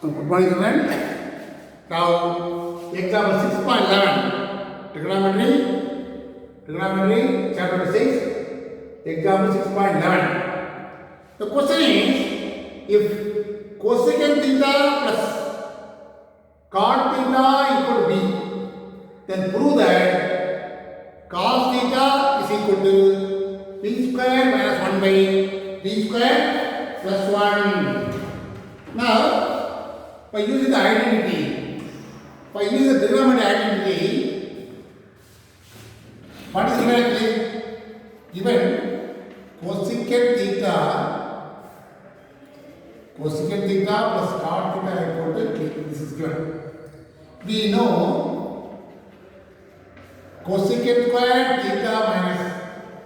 Good morning, students. Now, example 6.11, trigonometry, chapter 6, example 6.11. The question is, if cosecant theta plus cot theta equal to b, then prove that cos theta is equal to b square minus 1 by b square plus 1. Now, by using the identity, by using the trigonometry identity, what is given? Given cosecant theta plus cot theta equal to k. This is given. We know cosecant square theta minus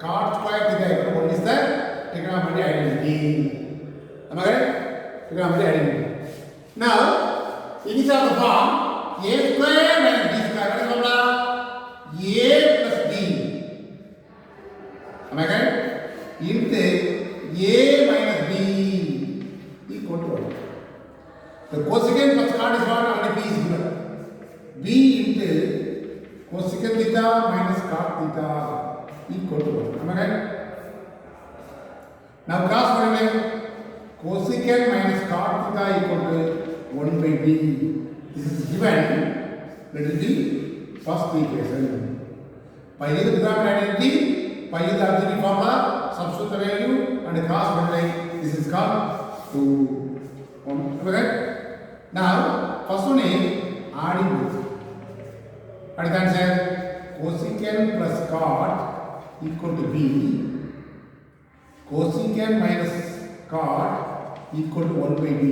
cot square theta equal to what is the trigonometry identity? Am I right? Trigonometry identity. Now, in the form a square minus b square, what is formula? A plus b. Am I right? Into a minus b equal to 1. The cosecant plus cot is what? Already b is given. B into cosecant theta minus cot theta equal to 1. Am I right? Now cross multiply. Cosecant minus cot theta equal to 1 by b. This is given. Let it be first equation. By using the trigonometry identity, by using the auxiliary formula, substitute the value and cross multiply. This is called 2. Okay? Now, first one is adding both. What is the answer? Cosecant plus cot equal to b. Cosecant minus cot equal to 1 by b.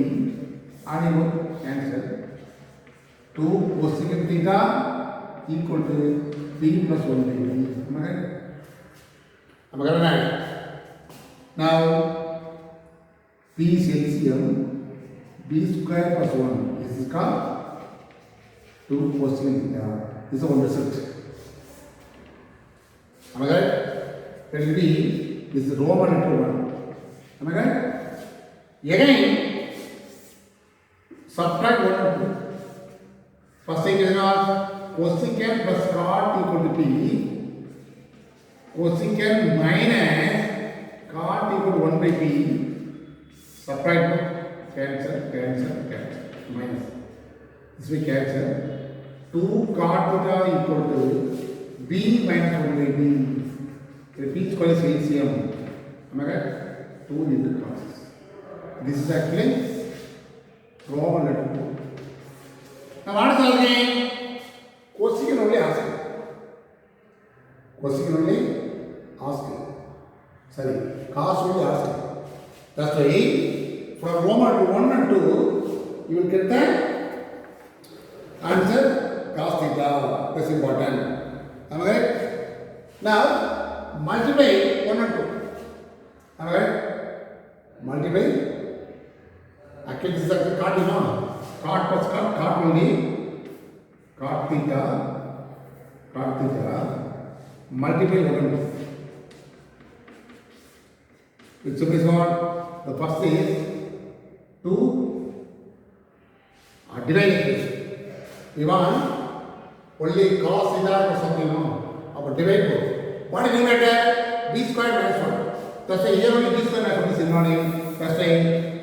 Adding both, cancel. 2 cosecant theta equal to b plus 1 by b. Am I right? Am I right? Now, b is LCM. B square plus 1. This is called 2 cosecant theta. This is one result. Am I right? Let it be. This is Roman letter 1. Am I right? Again, subtract 1 and 2. First equation was cosecant plus cot equal to b. Cosecant minus cot equal to 1 by b. Subtract 1. Cancel. Minus. This will cancel. 2 cot theta equal to b minus 1 by b. Repeat called as LCM. Am I right? 2 into cos. This is actually Roman letter 2. Now what is the again? Cosecant only asking. Cosecant only asking. Sorry, cos only asking. That's why from Roman to 1 and 2, you will get the answer cos theta. That's important. Am I right? Now multiply 1 and 2. Am I right? Multiply. Actually, this is actually cot, you know. Cot plus cot will be cot theta, multiply 1 and 2. Which is what? The first is 2 divide equation. We want only cos theta or something, no? About divide both. What is numerator? B square minus 1. That's why here only b square minus 1 is involved. That's why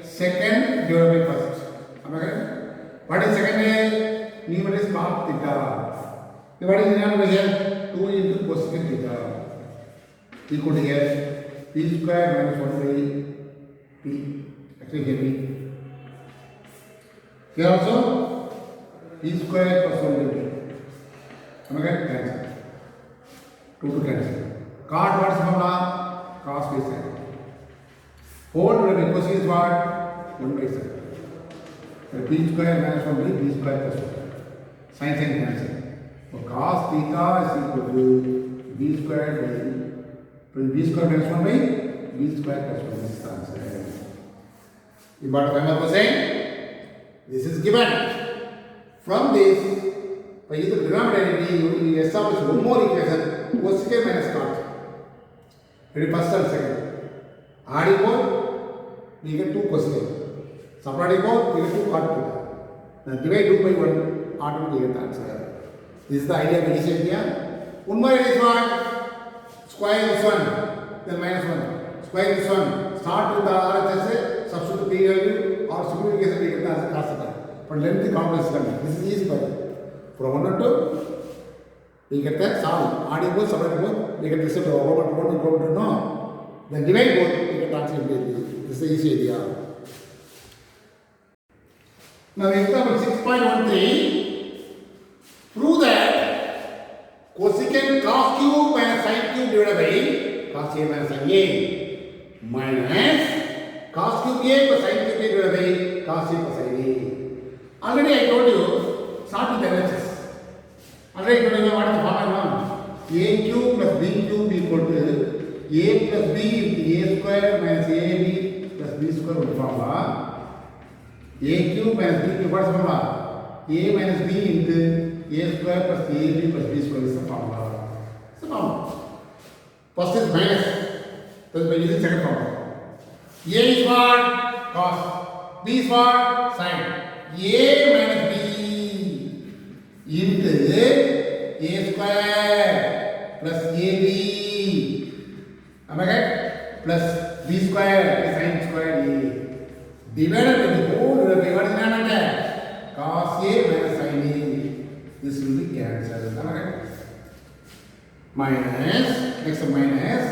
second divided by first. Am I right? What is second? Numerator is cot theta. What is denominator here? 2 into cosecant theta. Equal to here b square minus 1 by p. Actually here b. Here also p square plus 1 by p. Am I right? Cancel. 2 to cancel. Cot what is formula? Cos by sec. Whole divided by cosine is what? 1 by sec. B square minus 1 by b square plus 1. Sin cancel. So cos theta is equal to b square minus 1 by b square plus 1. This is the answer. But remember saying this is given. From this, by using the trigonometry identity, you establish one more equation, cosecant minus cot. Ready? First and second. Adding both, we get 2 cosecant. Subtracting both, we get 2 cot theta. Then divide 2 by 1, automatically get the answer. This is the idea of easy idea. One more is what? Square this one, then minus 1. Square this one. Start with the RHS, substitute P value or simplification we get the answer cos theta. But length complex coming. This is easy for you. From 1 to 2, we get the solve. Adding both, subtracting both, we get the result of 1 and 1 no. Then divide both, we get the answer immediately. This is the easy idea. Now example 6.13, prove that cosecant cos cube minus sin cube divided by cos A minus sin A minus cos cube A plus sin cube A divided by cos A plus sin A. Already I told you, start with LHS. Already I told you what is the formula? A cube plus B cube equal to A plus B into A square minus AB plus B square with formula. A cube minus B cube, what is the formula? A minus B into A square plus AB plus B square is the formula. It's the formula. First is minus. That is by using second formula. A is what? Cos. B is what? Sin. A minus B into A square plus AB. Am I right? Plus B square is sin square A. Divided by the whole divided by what is the cos A minus sin A. This will be cancelled. Am I right? Minus, next minus.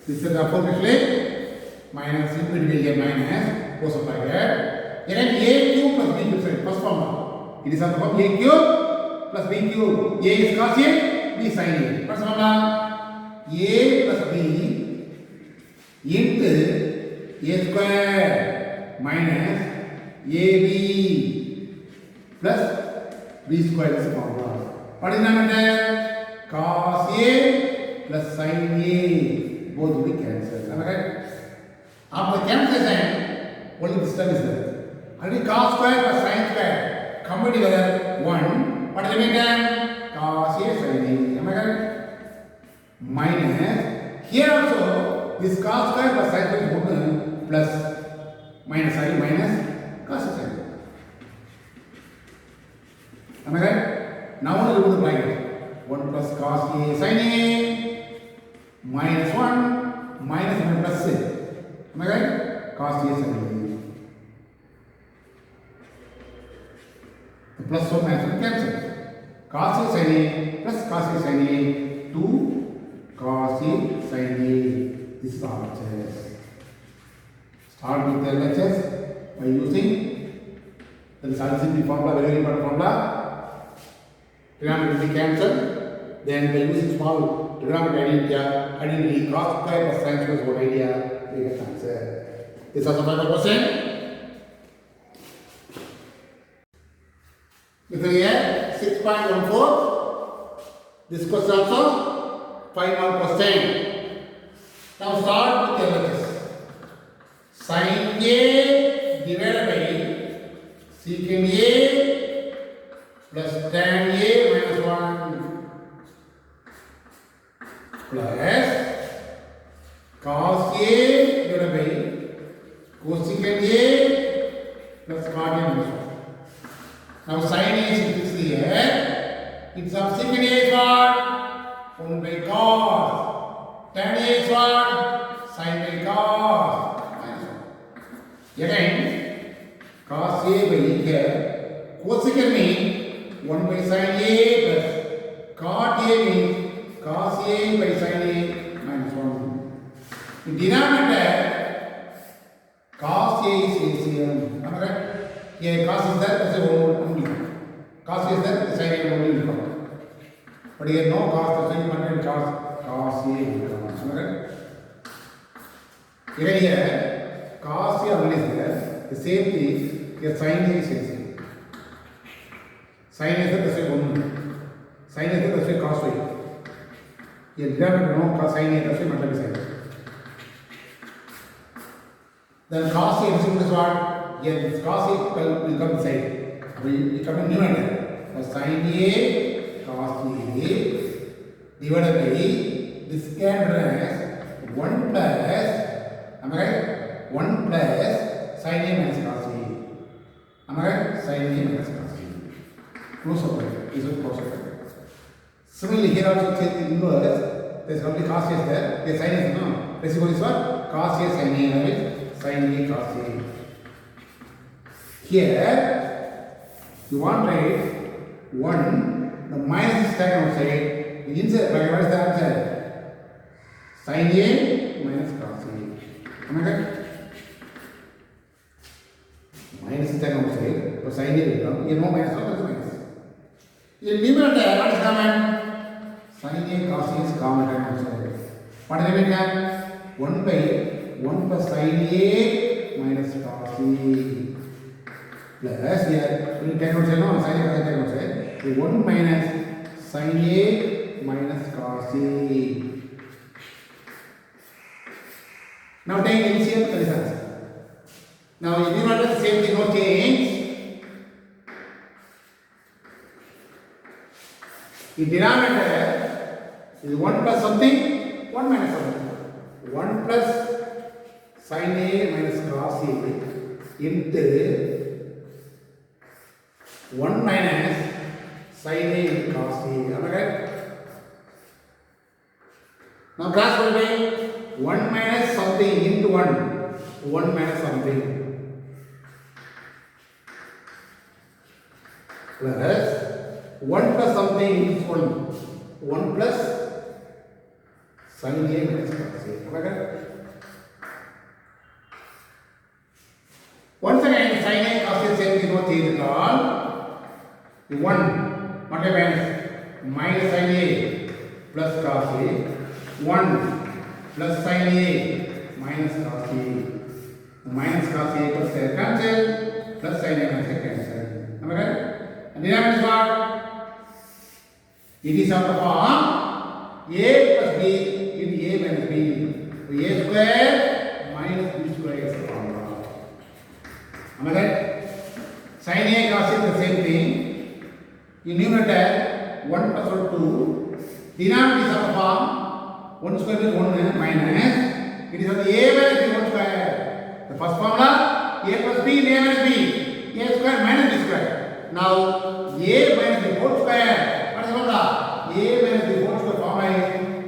This is the opposite minus into division minus cos of bracket. Then A cube plus B cube. Sorry, first formula. It is on the form A cube plus B cube. A is cos A, B sin A. First formula A plus B into A square minus AB plus B square is the formula. What is the number? Cos A plus sin A. Both will be cancelled. Am I right? After cancellation, only this term is there. Already cos square plus sin square combined together 1. What is the remainder? Cos A sin A. Am I right? Minus. Here also, this cos square plus sin square is 1 plus minus cos A sin A. Am I right? Now only remove the bracket. 1 plus cos A sin A minus 1 minus 1 plus A. Am I right? Cos A sin A. The plus 1 minus 1 cancel. Cos A sin A plus cos A sin A 2 cos A sin A. This is RHS. Start with the LHS by using the RCP formula, very important formula. Trigonometry will be cancelled. Then by using small trigonometry identity, cos square plus sin square is what idea, we get answer. This is also another question. With here 6.14. This question also 5 mark question. Now start with the LHS. Sin A divided by secant A plus tan A minus 1 plus cos A divided by cosecant A plus cot A minus 1. Now sin A is fixed here. It's of secant A is what? 1 by cos. Tan A is what? Sin by cos. Again, cos A by here, cosecant means 1 by sin A plus cot A means cos A by sin A minus 1. In denominator, cos A is LCM. Am I right? Here cos is there, that's a only. Cos is there, the sin A only will come. But here no cos, that's why you want cos A will come. Am I right? Here, cos A only is there. The same thing, here sin A is LCM. Sin A is there, that's why 1. Sin A is there, that's why cos Y. Here denominator no cos sin A, that's why multiply sin A. Then cos A LCM is what? Here this cos A will come inside. We come in numerator. Now sin A cos A divided by this can as 1 plus, am I right? 1 plus sin A minus cos A. Am I right? Sin A minus close up bracket. This is close up bracket. Similarly, here also take the inverse. There is only cos A is there. Here sin A is no. Reciprocal is what? Cos A sin A. That means sin A cos A. Here, you want to write 1. The minus is taken outside. The inside bracket, what is the answer? Sin A minus cos A. Am I correct? Minus is taken outside. But sin A will come. Here no minus, no, there is minus. In numerator, what is common? Sin A cos A is common outside. What is the remainder? 1 by 1 plus sin A minus cos A. Plus here, we take outside, no, sin A cos A take outside. So 1 minus sin A minus cos A. Now take LCM, that is answer. Now in numerator, the same thing, no change. In denominator is 1 plus something, 1 minus something. 1 plus sin A minus cos A into 1 minus sin A into cos A. Am I right? Now cross multiply 1 minus something into 1. 1 minus something. Plus 1 plus something is 1. 1 plus sin A minus cos A. Am I correct? Once again, sin A cos A same thing, no change at all. 1 minus sin A plus cos A. 1 plus sin A minus cos A. Minus cos A plus A cancel. Plus sin A minus A cancel. Am I correct? And denominator is what? It is of the form A plus B into A minus B. So A square minus B square is the formula. Am I right? Sin A cos A is the same thing. In numerator 1 plus 1 2. Denominator is of the form 1 square is 1 minus. It is of the A minus B 1 square. The first formula A plus B into A minus B. A square minus B square. Now A minus B whole square. What is the formula? A minus B whole square formula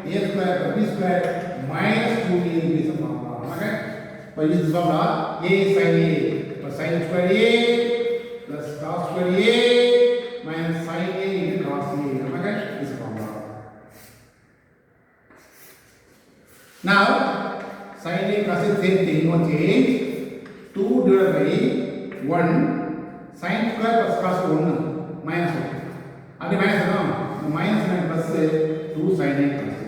is A square plus B square minus 2A is the formula. Okay? By using this formula, A is sin A plus sin square A plus cos square A minus sin A into cos A. Okay? This is the formula. Now, sin A cos A same thing, no change. 2 divided by 1 sin square plus cos 1 minus 1. Again minus no, minus and plus 2 sin A cos A.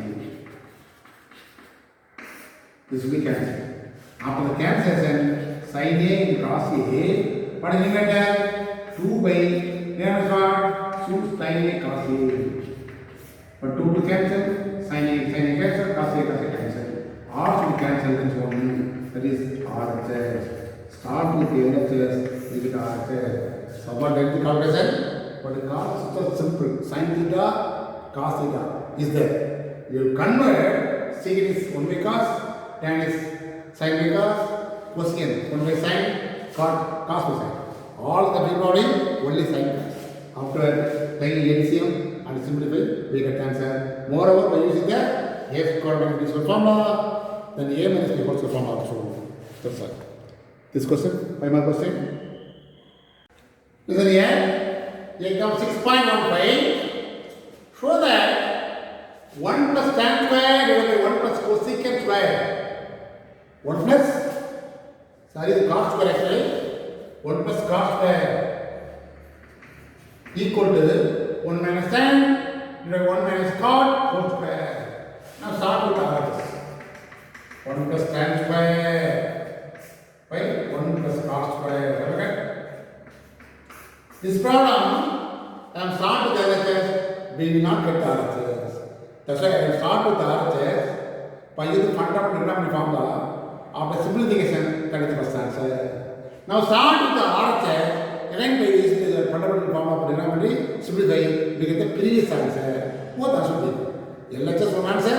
This will be cancelled. After the cancellation, sin A and cos A, what is the numerator? 2 by what? 2 sin A cos A. But 2 to cancel, sin A cancel, cos A cancel. R should cancel this one. That is RHS. Start with the LHS, leave it RHS. Subordinate calculation, but the cos is so simple. Sin theta, cos theta is there. You convert, secant is 1 by cos, tan is sin by cos, cosecant 1 by sin, cos by sin. All the people only sin cos. After taking LCM and simplify, we get answer. Moreover, by using the A square minus B square formula, then A minus B whole square formula also. That's all. This question, 5 more question. Listen here, example 6.15. Show that 1 plus tan square divided by 1 plus cosecant square. 1 plus, sorry, the cos square actually. 1 plus cos square equal to 1 minus tan divided by 1 minus cot whole square. Now start with RHS. 1 plus tan square by 1 plus cos square. Okay? This problem, I am start with RHS, we will not get RHS. That's why I will start with RHS by using fundamental trigonometry formula. After simplification, that is the first answer. Now start with the RHS, again by using the fundamental formula of trigonometry, simplify, we get the previous answer. Both answers be LHS one answer,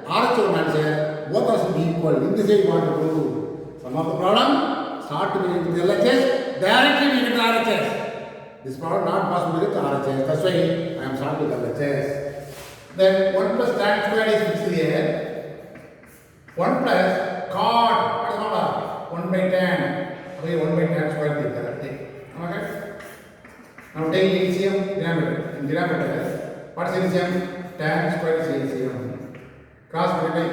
RHS one answer, both answers be equal. In this way you want to prove. Some of the problem, start with the LHS, directly we get the RHS. This power not possible with RHS. That's why I am starting with LHS. Then 1 plus tan squared is fixed here. 1 plus cot. What is called? 1 by tan. Okay, 1 by tan squared is there. Okay. Now take LCM denominator. In denominator, what is LCM? Tan squared is LCM. Cross multiply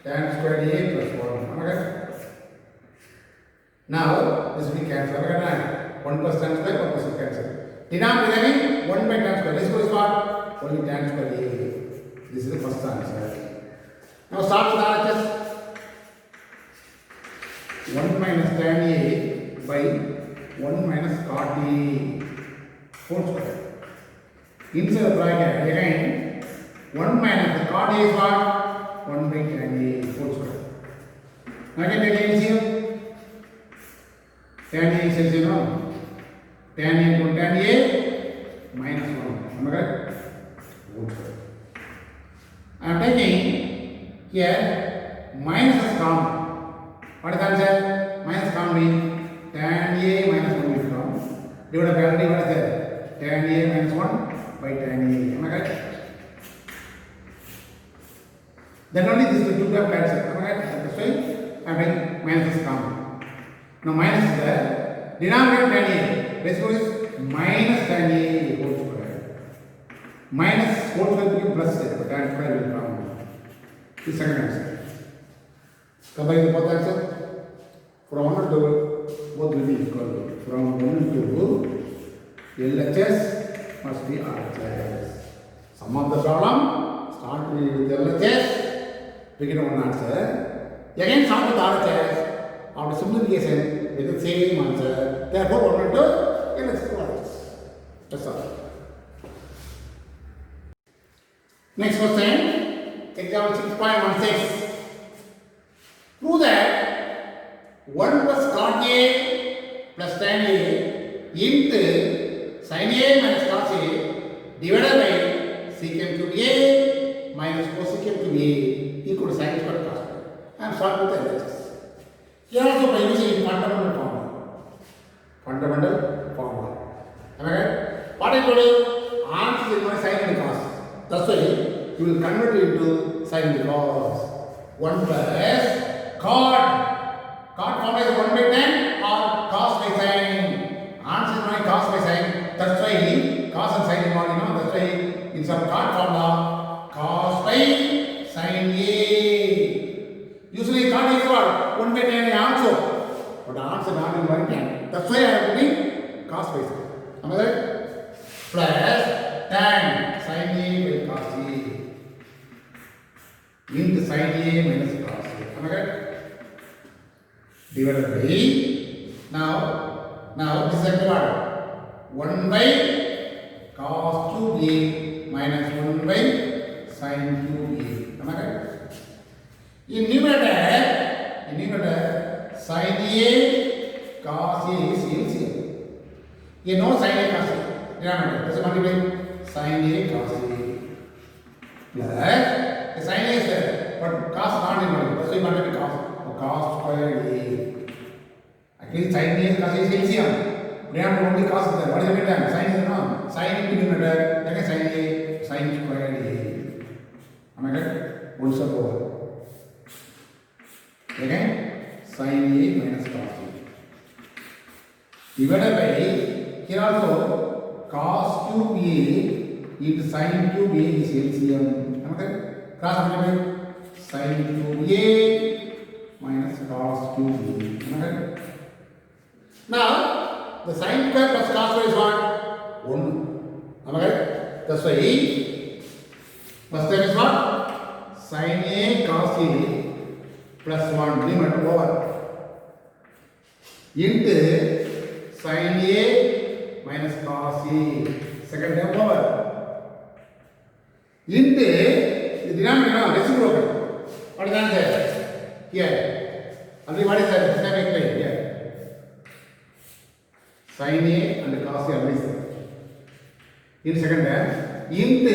tan squared A plus 1. Okay. Now this will be cancelled. Okay. 1 plus tan square, 1 plus cancel. Denominator 1 by tan square. This is what? Only tan square A. This is the first answer. Now start with RHS. 1 minus tan A by 1 minus cot A whole square. Inside the bracket again 1 minus the cot A is what? 1 by tan A whole square. Again take LCM. Tan A is LCM. Tan A into tan A minus 1. Am I correct? I am taking here minus is common. What is the answer? Minus common means tan A minus 1 will come. Divided by already what is there? Tan A minus 1 by tan A. Am I correct? Then only this will be cancelled. Am I correct? That's why I am taking minus is common. Now minus is there. Denominator tan A. Ratio is minus tan A whole square. Minus whole square will be plus there. Tan square will come. This is second answer. Comparing both answer. From 1 to both will be equal. From 1 to LHS must be RHS. Sum of the problem start with LHS. We get one answer. Again sum with RHS. After simplification with the same answer. Therefore 1 to LHS. That's all. Next question. Example 6.16. Prove that 1 plus cot A plus tan A into sin A minus cos A divided by secant cube A minus cosecant cube A equal to sin square cos square. I am starting with the LHS. Here also by using fundamental formula. Fundamental formula. Am I right? What I told you? Answer is my sin and cos. That's why you will convert it into sin and cos. 1 plus cot. Cot formula is 1 by tan or cos by sin. Answer is my cos by sin. That's why cos and sin involved, you know. That's why in some cot formula, cos by sin A. Usually cot is what? 1 by tan also. But the answer not in 1 tan. That's why I have to be cos by sin. Am I right? Plus tan sin A by cos A into sin A minus cos A. Am I right? Divided by now this is what? 1 by cos cube A minus 1 by sin cube A. Am I right? In numerator sin A cos A is LCM. You know sin A cos A. Denominator. Does it multiply? Sin A cos A plus the sin A is there, but cos not in multiple. That's why you multiply cos square A. Actually sin A is cos A is LCM. Denominator only cos is there. What is the meantime? Sin is no. Sin into numerator. Again sin A sin square A. Am I correct? One step over. Again sin A minus cos A. Divided by here also cos cube A into sin cube A is LCM. Am I correct? Cross multiply sin cube A minus cos cube A. Am I correct? Now the sin square plus cos square is what? 1. Am I correct? That's why first term is what? Sin A cos A plus 1 limit over into sin A minus cos A second term over into the denominator reciprocal. What is the answer? Here. Already what is that? This time explain here. Sin A and cos A always there. In second term into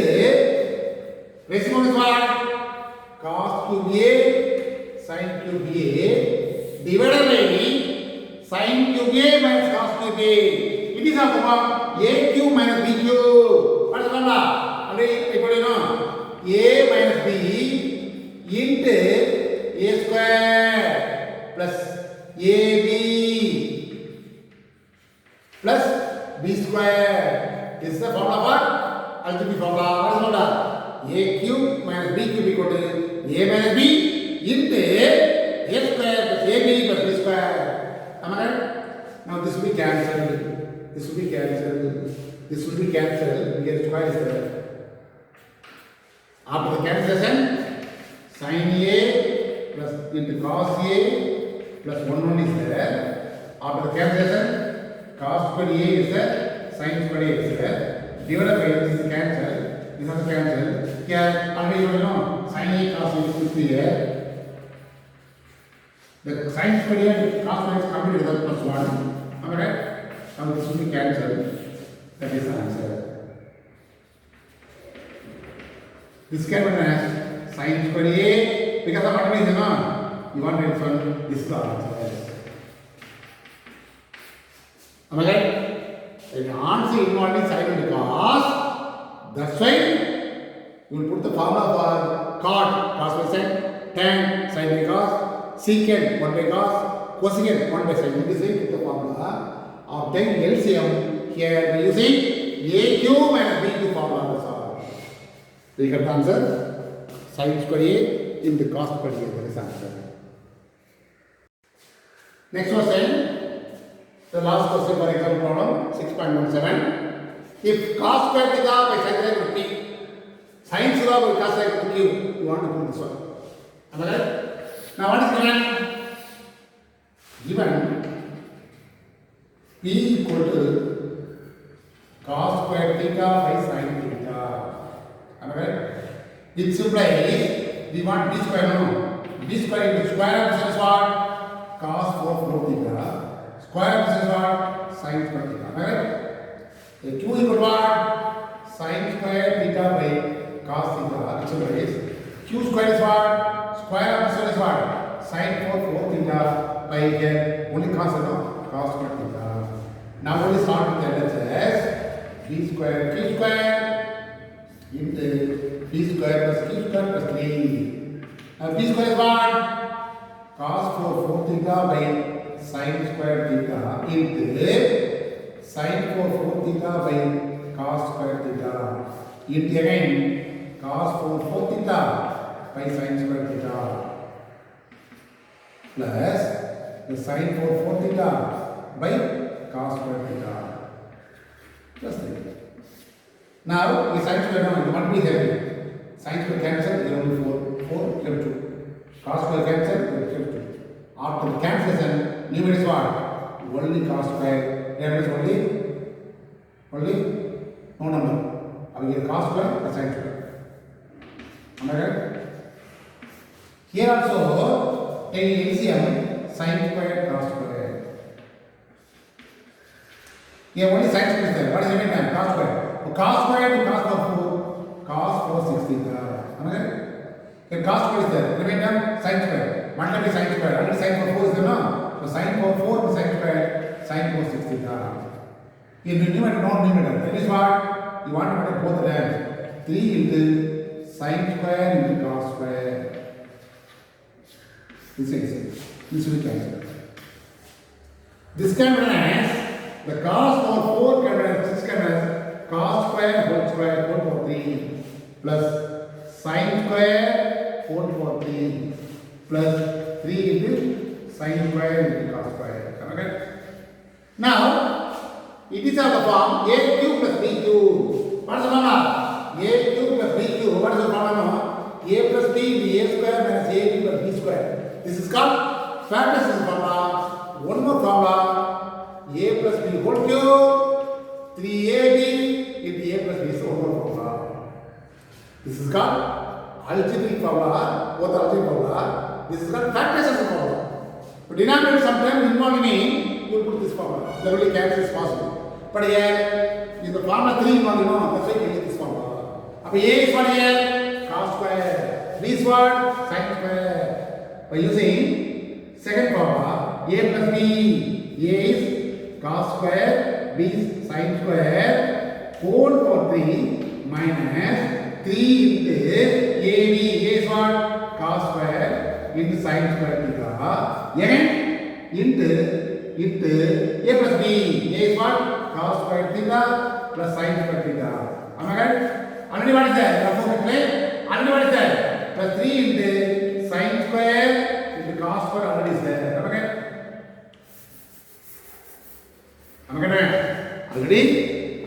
reciprocal is what? Cos cube A sin cube A divided by sin cube A minus cos cube A it is of the form AQ minus BQ. What is the formula? Already you know A minus B into A square plus AB plus B square. This is the formula for algebraic formula. What is the formula? A cube minus B cube equal to A minus B into A square plus AB plus B square. Am I right? Now this will be cancelled. This will be cancelled. This will be cancelled. We get square is there. After the cancellation, sin A plus into cos A plus 1 is there. After the cancellation, cos square A is there, sin square A is there. Divided by this is cancelled. This is cancelled. Here, already you know, sin A cos A is here. The sin square A and cos A is completed with plus 1. Am I right? Now this will be cancelled. That is the answer. This can be as sin square A because of what is you know. You want this one, this is the answer. Am I right? The answer involving sin and cos. That's why you will put the formula for cot, cos by sin, tan, sin by cos, secant, 1 by cos, cosecant, 1 by sin. This is the formula of taking LCM. Here we are using AQ minus BQ formula. That's all. So you get the answer. Sin square A in the cos square A. That is the answer. Next question. The last question for example problem 6.17. If cos square theta by sin square equal to p, sin theta by cos square equal to q, you want to prove this one. Am I right? Now what is given? Given p equal to cos square theta by sin theta. Am I right? It implies we want b square no. B square into square of this is what? Cos 4 theta. Square of this is what? Sin square theta. Am I right? Q equal to what? Sin square theta by cos theta. Which implies Q square is what? Square of this one is what? Sin 4 theta by here only cos no? Cos square theta. Now only start with the LHS. B square Q square into B square plus Q square plus 3. Now B square is what? Cos 4 theta by sin square theta into sin 4 theta by cos square theta into again cos 4 theta by sin square theta plus the sin 4 theta by cos square theta plus 3. Now the sin square now what we have? Sin square cancel, there only 4 here 2. Cos square cancel, here 2. After the cancellation, numerator is what? Only cos square. There is only no number. I will get cos square plus sin square. Am I right? Here also, take LCM sin square cos square. Here only sin square is there. What is the mean? Cos square. So cos square to cos 4, cos 4 60. Am I right? Then cos square is there. Remain term sin square. Multiply by sin square. Already sin 4 is there, no? So sin 4 to sin square, sin 4 60. In the numerator, not numerator. That is what? You want to put both the terms. 3 into sin square into cos square. This will be cancelled. This can be as the cos of 4 can be as 6 can be as cos square whole square 4 for 3 plus sin square 4 for 3 plus 3 into sin square into cos square. Okay? Now, it is of the form AQ plus BQ. What is the formula? AQ plus BQ. What is the formula? A plus B is A square minus AB plus B square. This is called factors formula. One more formula. A plus B whole cube 3AB into A plus B is one more formula. This is called algebraic formula. Both algebraic formula. This is called factors formula. But denominator sometimes involving me, you will put this formula. There will be cancel is possible. But here, in the formula 3 involved, that's why you get this formula. Now A is what here? Cos square. B is what? Sin square. By using second formula, A plus B. A is cos square, B b sin square whole power 3 minus 3 into ab. A is what? Cos square into sin square theta and into a plus b. A is what? Cos square theta plus sin square theta. Am I right? Already what is that? Already what is that? Plus 3 into sin square into cos square already is there. Am I right? Am I right? Already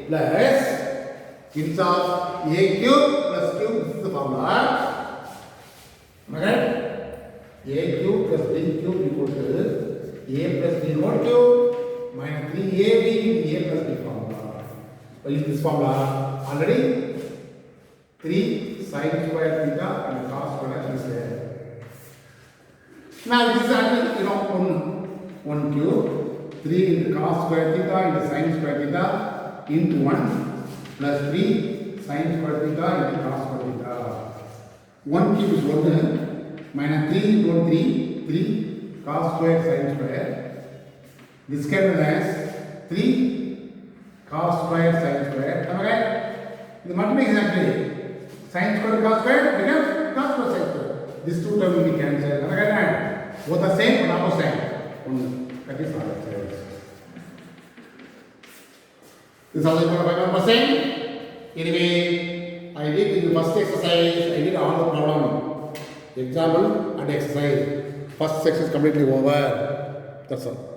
plus instead of a cube plus cube, this is the formula. Am I right? A cube plus b cube equal to a plus b whole cube minus 3ab into a plus b formula. Well, in this formula already 3 sin square theta and cos square is there. Now this is actually one cube 3 into cos square theta into sin square theta into 1 plus 3 sin square theta into cos square theta. 1 cube is 1 minus 3 into 1 3 cos square sin square. This can be as 3 cos square sin square. Am I right? The multiplication actually sin square cos square becomes cos square sin square. These two terms will be cancelled. Am I right? Both are same but opposite. That is our exercise. This is also equal to 5%. Anyway, I did in the first exercise, I did all the problem. Example and exercise. First section is completely over. That's all.